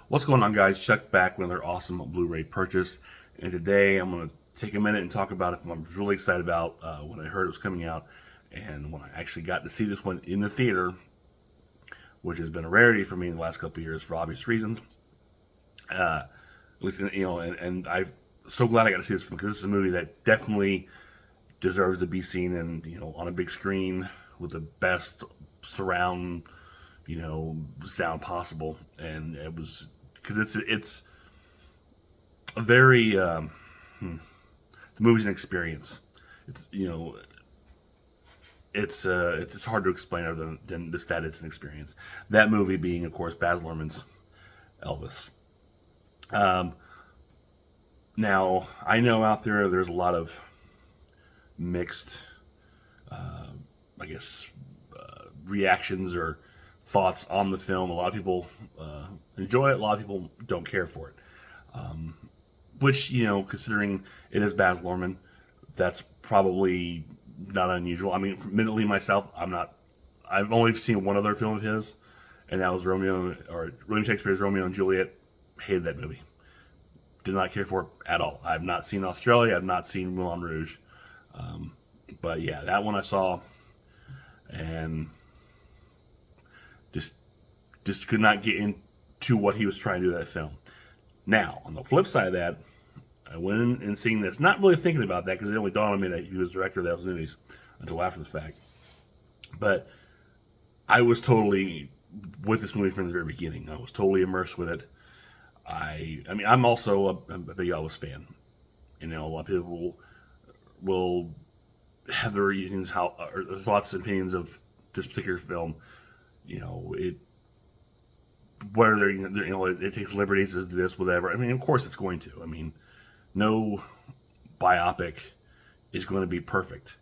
What's going on, guys? Chuck back with another awesome Blu-ray purchase, and today I'm going to take a minute and talk about it. I was really excited about when I heard it was coming out, and when I actually got to see this one in the theater, which has been a rarity for me in the last couple of years for obvious reasons. At least, and I'm so glad I got to see this one because this is a movie that definitely deserves to be seen and on a big screen with the best surround sound possible. And it was because it's a very the movie's an experience. It's it's hard to explain other than just that it's an experience. That movie being, of course, Baz Luhrmann's Elvis. Now I know out there's a lot of mixed, I guess, reactions or thoughts on the film. A lot of people enjoy it. A lot of people don't care for it. Which, considering it is Baz Luhrmann, that's probably not unusual. I mean, admittedly myself, I've only seen one other film of his, and that was William Shakespeare's Romeo and Juliet. Hated that movie. Did not care for it at all. I've not seen Australia. I've not seen Moulin Rouge. But yeah, that one I saw, and just could not get into what he was trying to do with that film. Now, on the flip side of that, I went in and seen this, not really thinking about that because it only dawned on me that he was director of those movies until after the fact. But I was totally with this movie from the very beginning. I was totally immersed with it. I mean, I'm also a big Elvis fan. A lot of people will have their reasons or their thoughts and opinions of this particular film. Whether it takes liberties as this, whatever. I mean, of course it's going to. I mean, no biopic is going to be perfect,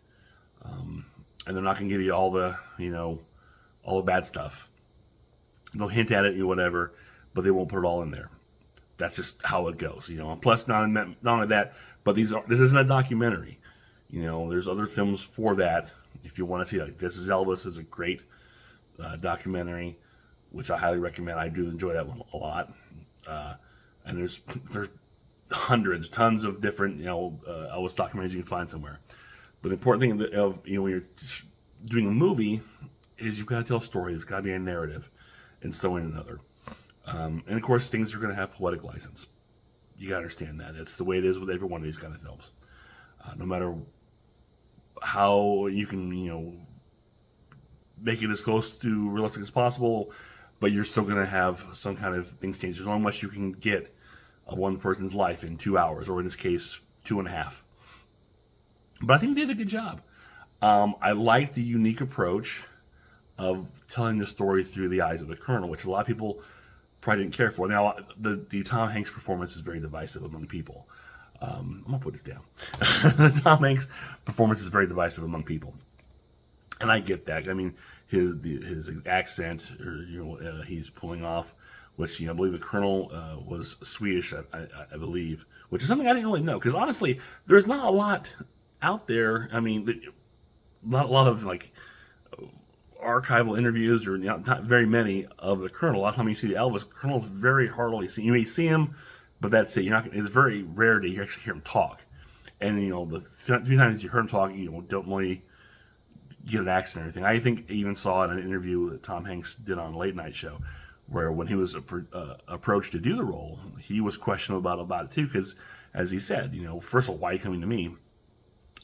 and they're not going to give you all the all the bad stuff. They'll hint at it, whatever, but they won't put it all in there. That's just how it goes, And plus, not only that, but this isn't a documentary. There's other films for that. If you want to see, like This Is Elvis is a great documentary, which I highly recommend. I do enjoy that one a lot. And there's tons of different Elvis documentaries you can find somewhere. But the important thing of when you're doing a movie is you've got to tell a story. There's got to be a narrative, and so in another. And of course, things are going to have poetic license. You got to understand that. It's the way it is with every one of these kind of films. No matter how you can, make it as close to realistic as possible, but you're still going to have some kind of things change. There's only much you can get of one person's life in 2 hours, or in this case, 2.5. But I think they did a good job. I like the unique approach of telling the story through the eyes of the Colonel, which a lot of people probably didn't care for. Now, the Tom Hanks performance is very divisive among people. I'm going to put this down. Tom Hanks' performance is very divisive among people. And I get that. I mean, his accent, or he's pulling off, which I believe the Colonel was Swedish, I believe, which is something I didn't really know. Because honestly, there's not a lot out there. I mean, not a lot of like archival interviews, or not very many of the Colonel. A lot of time you see the Elvis, Colonel's very hardly seen. You may see him, but that's it. It's very rare to actually hear him talk. And the few times you heard him talk, don't really get an accent or anything. I think I even saw in an interview that Tom Hanks did on a late night show, where when he was approached to do the role, he was questionable about it too, because as he said, first of all, why are you coming to me?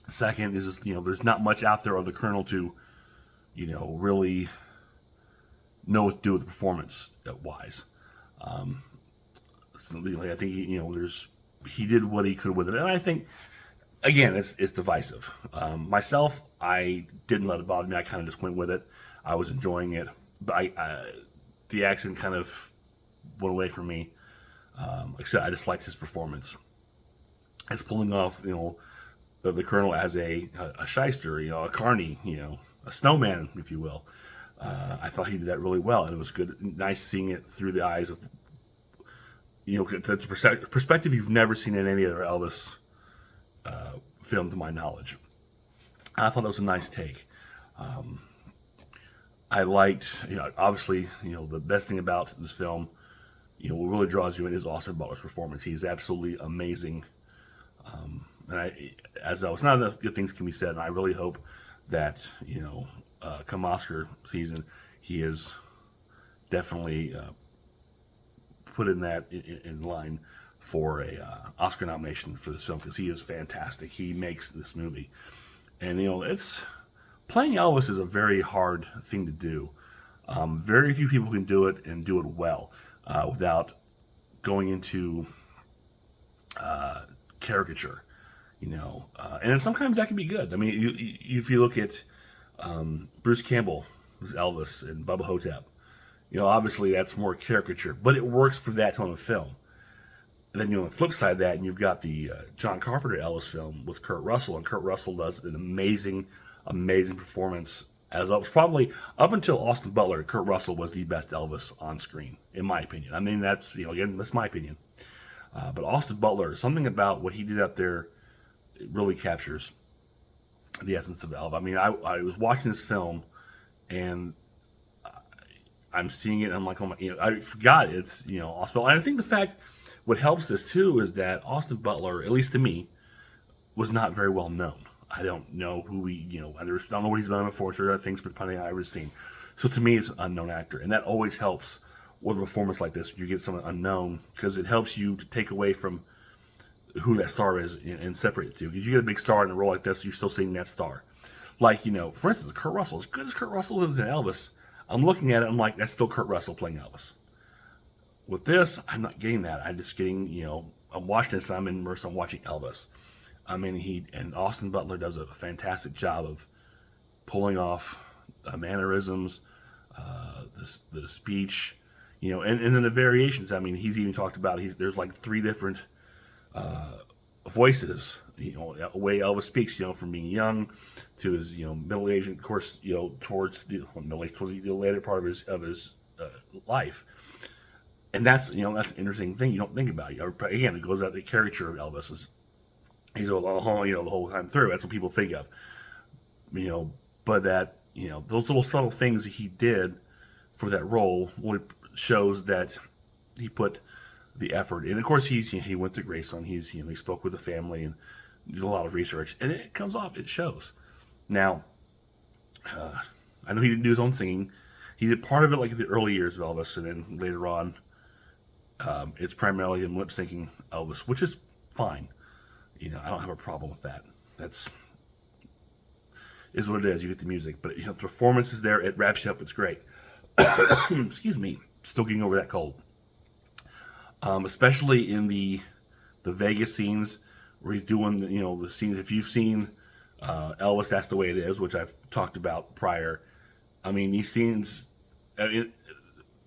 Second is just, there's not much out there of the Colonel to, really know what to do with the performance wise. I think he did what he could with it, and I think again it's divisive. Myself, I didn't let it bother me. I kind of just went with it. I was enjoying it, but the accent kind of went away from me. Like I said, I just liked his performance. It's pulling off, the Colonel as a shyster, a carny, a snowman, if you will. I thought he did that really well, and it was good, nice seeing it through the eyes of, that's a perspective you've never seen in any other Elvis film, to my knowledge. I thought that was a nice take. I liked, obviously, the best thing about this film, what really draws you in is Austin Butler's performance. He's absolutely amazing. And as though it's not enough good things can be said, and I really hope that, come Oscar season, he is definitely put in that in line for a Oscar nomination for this film, because he is fantastic. He makes this movie, and it's playing Elvis is a very hard thing to do. Very few people can do it and do it well without going into caricature, and sometimes that can be good. I mean, if you look at Bruce Campbell, who's Elvis, and Bubba Hotep, obviously that's more caricature, but it works for that tone of film. And then on the flip side of that, and you've got the John Carpenter Elvis film with Kurt Russell, and Kurt Russell does an amazing, amazing performance as Elvis. Probably up until Austin Butler, Kurt Russell was the best Elvis on screen, in my opinion. I mean, that's again, that's my opinion. But Austin Butler, something about what he did up there, it really captures the essence of Elvis. I mean, I was watching this film, and I'm seeing it, and I'm like, oh my, I forgot it's Austin Butler. And I think the fact what helps this too is that Austin Butler, at least to me, was not very well known. I don't know who I don't know what he's been on before. Sure, things, but depending on I've ever seen. So to me, it's an unknown actor, and that always helps with a performance like this. You get someone unknown, because it helps you to take away from who that star is and separate it to. Because you get a big star in a role like this, you're still seeing that star. Like for instance, Kurt Russell. As good as Kurt Russell is in Elvis, I'm looking at it, I'm like, that's still Kurt Russell playing Elvis. With this, I'm not getting that. I'm just getting, I'm watching this, I'm immersed, I'm watching Elvis. I mean, and Austin Butler does a fantastic job of pulling off mannerisms, the speech, and then the variations. I mean, he's even talked about, there's like 3 different voices, the way Elvis speaks, from being young to his, middle age, and of course, towards the later part of his life. And that's that's an interesting thing you don't think about. Again, it goes out the caricature of Elvis. He's the whole time through. That's what people think of. But that those little subtle things that he did for that role really shows that he put the effort. And of course, he went to Graceland. He spoke with the family and did a lot of research, and it comes off. It shows. Now, I know he didn't do his own singing. He did part of it like in the early years of Elvis, and then later on, it's primarily him lip syncing Elvis, which is fine. I don't have a problem with that. That's is what it is. You get the music, but the performance is there. It wraps you up. It's great. Excuse me, still getting over that cold. Especially in the Vegas scenes where he's doing the scenes. If you've seen Elvis, That's the Way It Is, which I've talked about prior. I mean, these scenes.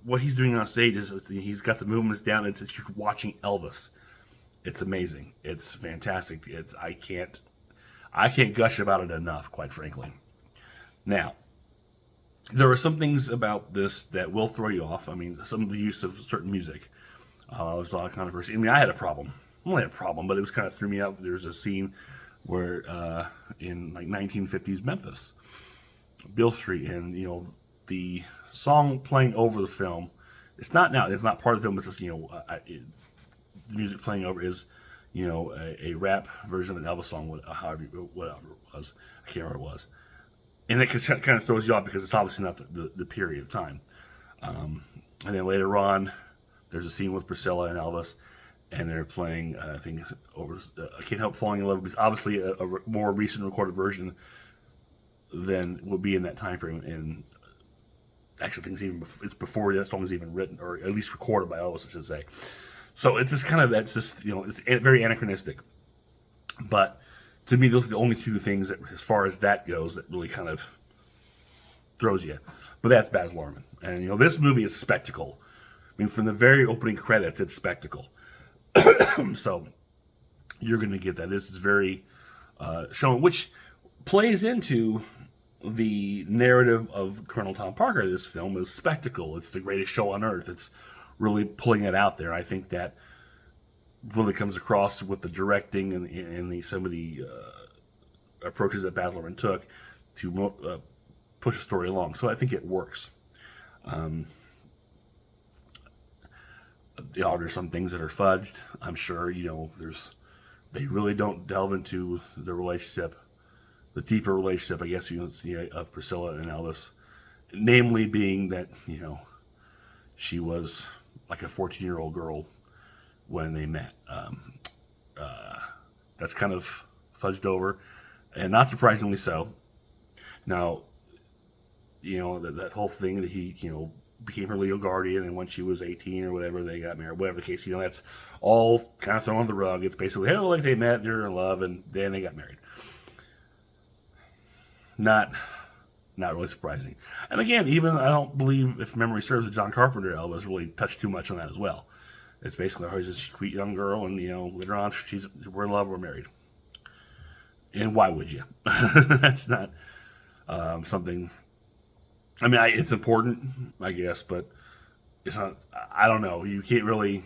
What he's doing on stage is he's got the movements down. It's you're watching Elvis. It's amazing. It's fantastic. I can't gush about it enough, quite frankly. Now, there are some things about this that will throw you off. I mean, some of the use of certain music. There's a lot of controversy. I mean, I had a problem. I only had a problem, but it was kind of threw me out. There's a scene where in like 1950s Memphis, Beale Street, and the song playing over the film. It's not part of the film. It's just the music playing over is a rap version of an Elvis song, whatever it was. I can't remember what it was, and it kind of throws you off because it's obviously not the period of time. And then later on, there's a scene with Priscilla and Elvis, and they're playing I think over I Can't Help Falling in Love. It's obviously a more recent recorded version than would be in that time frame, and actually it's before that song was even written, or at least recorded by Elvis, I should say. So it's just it's very anachronistic. But to me, those are the only 2 things that, as far as that goes, that really kind of throws you. But that's Baz Luhrmann, and this movie is a spectacle. I mean, from the very opening credits, it's spectacle. So you're going to get that. This is very showing, which plays into the narrative of Colonel Tom Parker. This film is spectacle. It's the greatest show on earth. It's really pulling it out there. I think that really comes across with the directing and some of the approaches that Baz Luhrmann took to push a story along. So I think it works. There's some things that are fudged. I'm sure, they really don't delve into the relationship, the deeper relationship, I guess, of Priscilla and Elvis. Namely being that, she was like a 14-year-old girl when they met. That's kind of fudged over, and not surprisingly so. Now, that whole thing that he, became her legal guardian, and when she was 18 or whatever, they got married. Whatever the case, that's all kind of thrown on the rug. It's basically, hey, like they met, they're in love, and then they got married. Not really surprising. And again, even I don't believe, if memory serves, that John Carpenter Elvis really touched too much on that as well. It's basically, oh, she's this sweet young girl, and later on, we're in love, we're married. And why would you? That's not something. I mean, it's important, I guess, but it's not. I don't know. You can't really.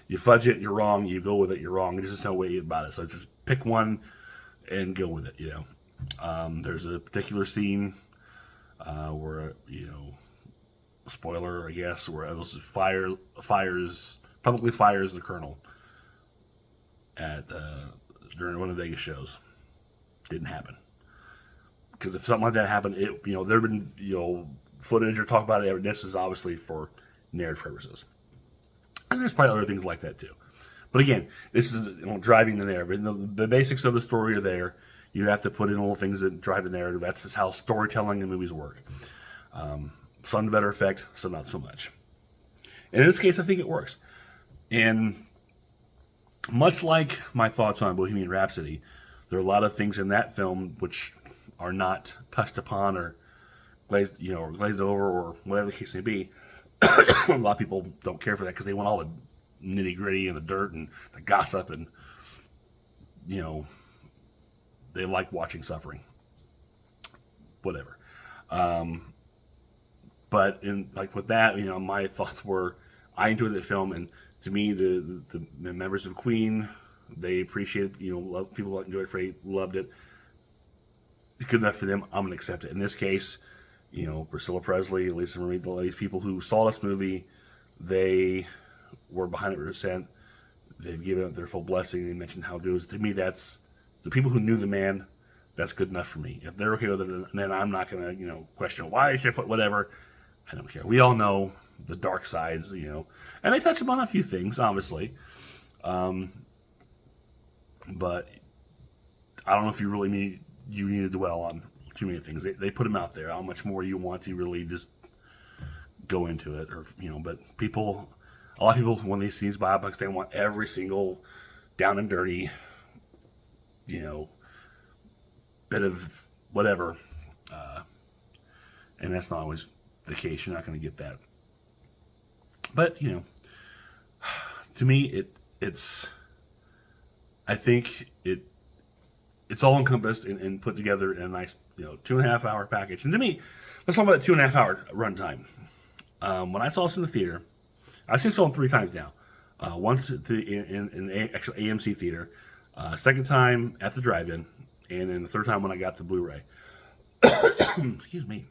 You fudge it, you're wrong. You go with it, you're wrong. There's just no way about it. So just pick one and go with it. There's a particular scene where spoiler, I guess, where Elvis publicly fires the colonel at during one of the Vegas shows. Didn't happen. Because if something like that happened, there have been footage or talk about it. This is obviously for narrative purposes, and there's probably other things like that too. But again, this is driving the narrative. The basics of the story are there. You have to put in little things that drive the narrative. That's just how storytelling and movies work. Some to better effect, some not so much. And in this case, I think it works. And much like my thoughts on Bohemian Rhapsody, there are a lot of things in that film which are not touched upon or glazed over, or whatever the case may be. A lot of people don't care for that because they want all the nitty gritty and the dirt and the gossip, and they like watching suffering. Whatever. But with that, my thoughts were, I enjoyed the film, and to me, the members of Queen, they appreciated, people enjoyed it, loved it. It's good enough for them. I'm gonna accept it. In this case, Priscilla Presley, Lisa Marie, these people who saw this movie, they were behind it 100%. They've given it their full blessing. They mentioned how good it was. To me, that's the people who knew the man. That's good enough for me. If they're okay with it, then I'm not gonna, question why I should put whatever. I don't care. We all know the dark sides, and they touch upon a few things, obviously. But I don't know if you really need to dwell on too many things. They put them out there. How much more you want to really just go into it, or But a lot of people, when they see these biopics, they want every single down and dirty, bit of whatever, and that's not always the case. You're not going to get that. But to me, it's. I think it's all encompassed and put together in a nice 2.5 hour package. And to me, let's talk about that 2.5 hour runtime. When I saw this in the theater, I've seen this film 3 times now. Once in the actual AMC theater, second time at the drive-in, and then the third time when I got the Blu-ray. Excuse me.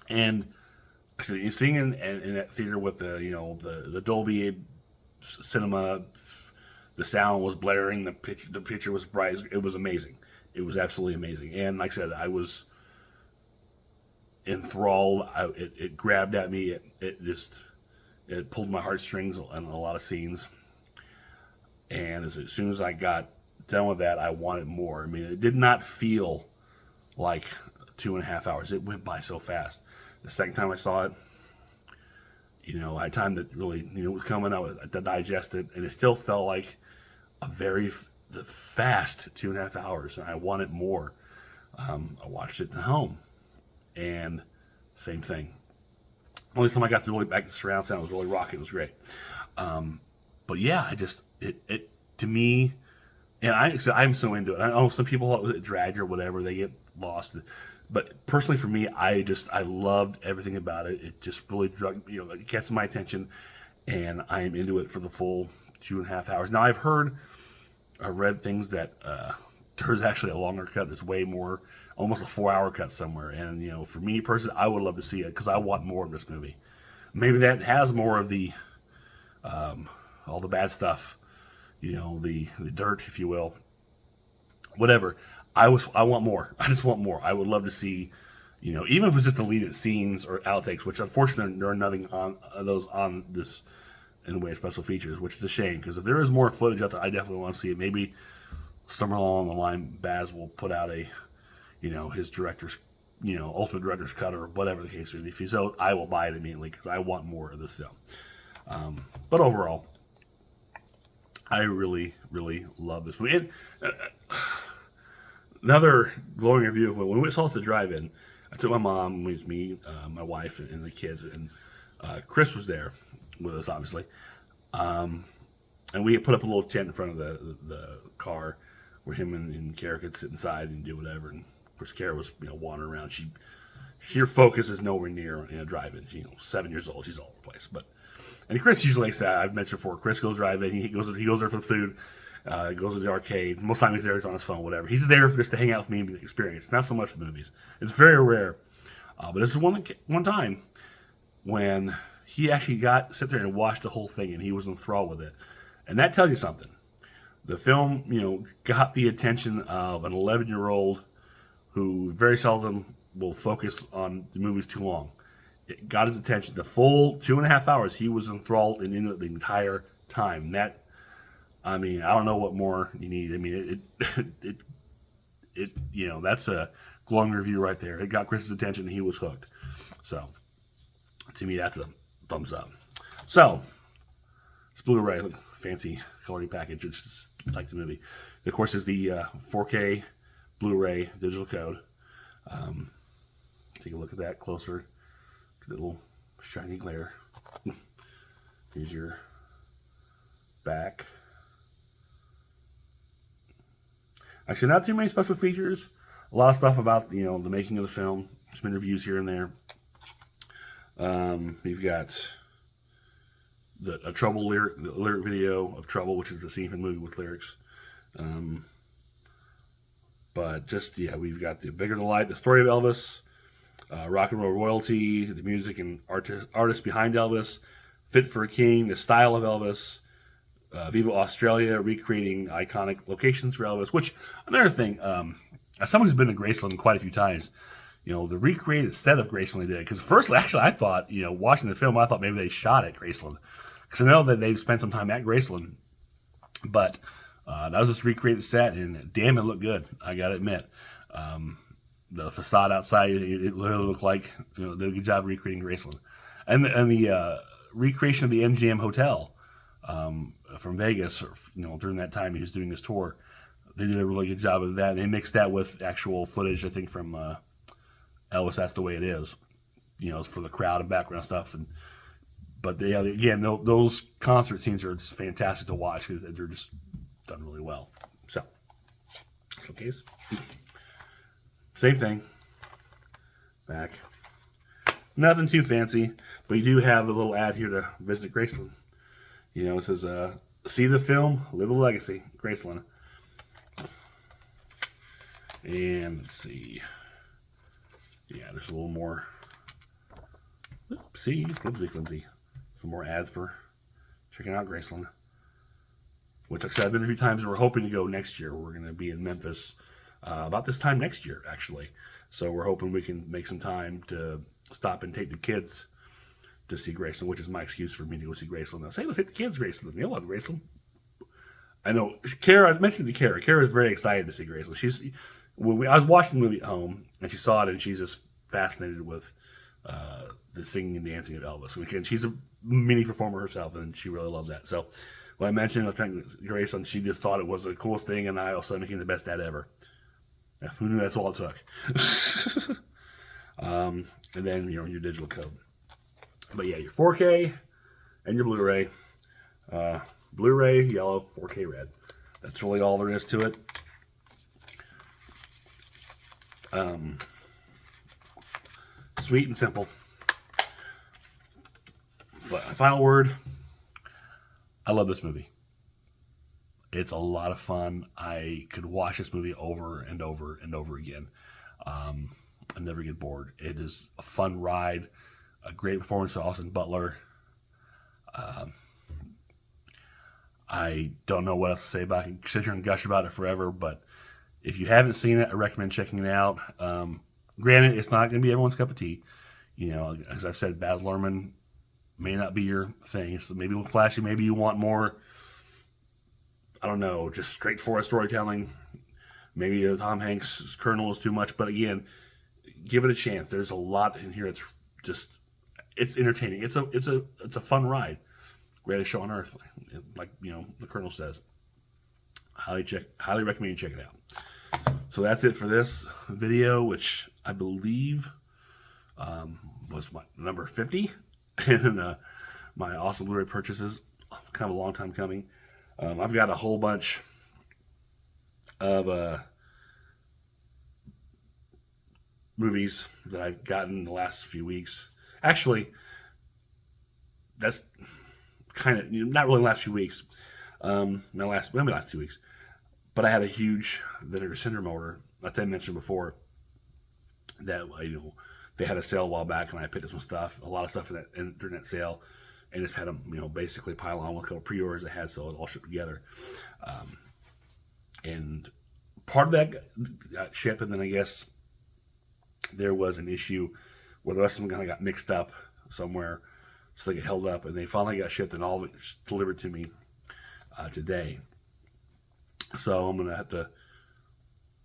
And I said, you're seeing in that theater with the Dolby Cinema, the sound was blaring, the picture was bright. It was amazing. It was absolutely amazing. And like I said, I was enthralled. It grabbed at me. It pulled my heartstrings in a lot of scenes. And as soon as I got done with that, I wanted more. I mean, it did not feel like 2.5 hours. It went by so fast. The second time I saw it, I had time to really, it was coming out to digest it, and it still felt like a very fast 2.5 hours, and I wanted more. I watched it at home, and same thing. Only time I got to really back to surround sound, was really rocking. It was great. But yeah, it to me, and I'm so into it. I know some people it dragged or whatever, they get lost. But personally, for me, I loved everything about it. It just really it gets my attention, and I am into it for the full 2.5 hours. Now, I've read things that there's actually a longer cut that's way more, almost a 4-hour cut somewhere. And for me personally, I would love to see it because I want more of this movie. maybe that has more of the all the bad stuff, the dirt, if you will. Whatever. I want more. I just want more. I would love to see, even if it's just deleted scenes or outtakes, which unfortunately there are nothing on those on this in the way of special features, which is a shame because if there is more footage out there, I definitely want to see it. Maybe somewhere along the line, Baz will put out a, his director's, ultimate director's cut or whatever the case is. If he's out, I will buy it immediately because I want more of this film. But overall, I really, really love this movie. And, another glowing review. When we saw it at the drive-in, I took my mom, it was me, my wife, and the kids, and Chris was there with us, obviously. And we had put up a little tent in front of the car where him and Kara could sit inside and do whatever. And of course, Kara was wandering around. Her focus is nowhere near in a drive-in. She's 7 years old. She's all over the place. And Chris usually likes that. I've mentioned before. Chris goes drive-in. He goes there for the food. Goes to the arcade. Most time he's there, he's on his phone, whatever. He's there just to hang out with me and experience. Not so much the movies. It's very rare. But this is one time when he actually sit there and watched the whole thing, and he was enthralled with it. And that tells you something. The film, got the attention of an 11-year-old who very seldom will focus on the movies too long. It got his attention. The full 2.5 hours, he was enthralled and in it the entire time. I don't know what more you need. That's a glowing review right there. It got Chris's attention and he was hooked. So, to me, that's a thumbs up. So, it's Blu-ray, fancy coloring package. It's just like the movie. Of course, is the 4K Blu-ray digital code. Take a look at that closer. The little shiny glare. Here's your back. Actually, not too many special features. A lot of stuff about the making of the film. Some interviews here and there. We've got a Trouble lyric video of Trouble, which is the scene from the movie with lyrics. But just we've got the Bigger Than Life, the story of Elvis, rock and roll royalty, the music and artists behind Elvis, Fit for a King, the style of Elvis. Viva Australia, recreating iconic locations for Elvis. Which, another thing, as someone who's been to Graceland quite a few times, the recreated set of Graceland they did. Because first, actually, I thought, watching the film, I thought maybe they shot at Graceland. Because I know that they've spent some time at Graceland. But that was this recreated set, and damn, it looked good. I gotta admit. The facade outside, it literally looked like, they did a good job recreating Graceland. And the recreation of the MGM Hotel, from Vegas, during that time he was doing this tour, they did a really good job of that. And they mixed that with actual footage, I think, from Elvis. That's the way it is, it's for the crowd and background stuff. But again, those concert scenes are just fantastic to watch because they're just done really well. So, that's the case. Same thing. Back. Nothing too fancy, but you do have a little ad here to visit Graceland. It says, see the film, live a legacy, Graceland. And let's see. Yeah, there's a little more. See, flimsy. Some more ads for checking out Graceland. Which, like I said, I've been a few times, and we're hoping to go next year. We're going to be in Memphis about this time next year, actually. So we're hoping we can make some time to stop and take the kids to see Graceland, which is my excuse for me to go see Graceland. I'll say, let's take the kids to Graceland. They love Graceland. I know, Kara, I mentioned to Kara. Kara is very excited to see Graceland. I was watching the movie at home, and she saw it, and she's just fascinated with the singing and dancing of Elvis. And she's a mini performer herself, and she really loved that. So when I mentioned I was trying to Graceland, she just thought it was the coolest thing, and I also became the best dad ever. Who knew that's all it took? And then, your digital code. But yeah, your 4K and your Blu-ray. Blu-ray, yellow, 4K, red. That's really all there is to it. Sweet and simple. But final word, I love this movie. It's a lot of fun. I could watch this movie over and over and over again. I never get bored. It is a fun ride. A great performance by Austin Butler. I don't know what else to say about it. I can sit here and gush about it forever, but if you haven't seen it, I recommend checking it out. Granted, it's not going to be everyone's cup of tea. You know, as I've said, Baz Luhrmann may not be your thing. So maybe a little flashy. Maybe you want more, I don't know, just straightforward storytelling. Maybe the Tom Hanks Colonel is too much. But again, give it a chance. There's a lot in here. It's entertaining. It's a fun ride. Greatest show on earth, like the Colonel says. Highly recommend you check it out. So that's it for this video, which I believe was my number 50 in my Awesome Blu-Ray purchases. Kind of a long time coming. I've got a whole bunch of movies that I've gotten in the last few weeks. Actually, that's kind of not really the last few weeks. Maybe last 2 weeks. But I had a huge Vinegar Syndrome order, like I mentioned before, that they had a sale a while back, and I picked up some stuff, a lot of stuff in that internet sale, and just had them basically pile on with a couple pre-orders I had, so it all shipped together. And part of that got shipped, and then I guess there was an issue where the rest of them kind of got mixed up somewhere, so they get held up, and they finally got shipped, and all of it delivered to me today. So I'm going to have to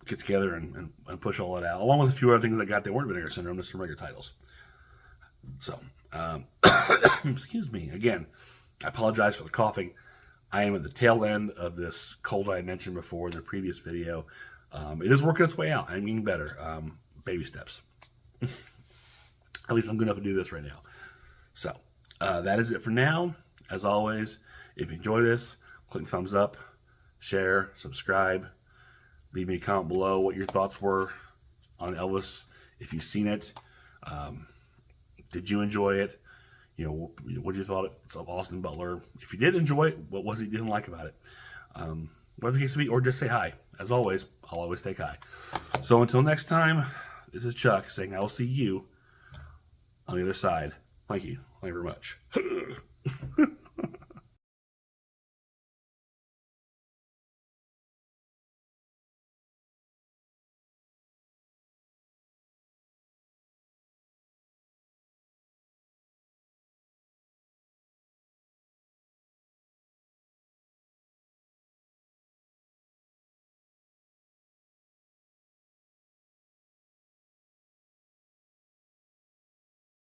get together and push all that out, along with a few other things I got that weren't Vinegar Syndrome, just some regular titles. So, excuse me. Again, I apologize for the coughing. I am at the tail end of this cold I mentioned before in the previous video. It is working its way out. I'm getting better. Baby steps. At least I'm good enough to do this right now. So, that is it for now. As always, if you enjoy this, click thumbs up, share, subscribe. Leave me a comment below what your thoughts were on Elvis. If you've seen it, did you enjoy it? What did you thought of Austin Butler? If you did enjoy it, what was it you didn't like about it? Whatever the case may be, or just say hi. As always, I'll always take hi. So until next time, this is Chuck saying I will see you on the other side. Thank you. Thank you very much.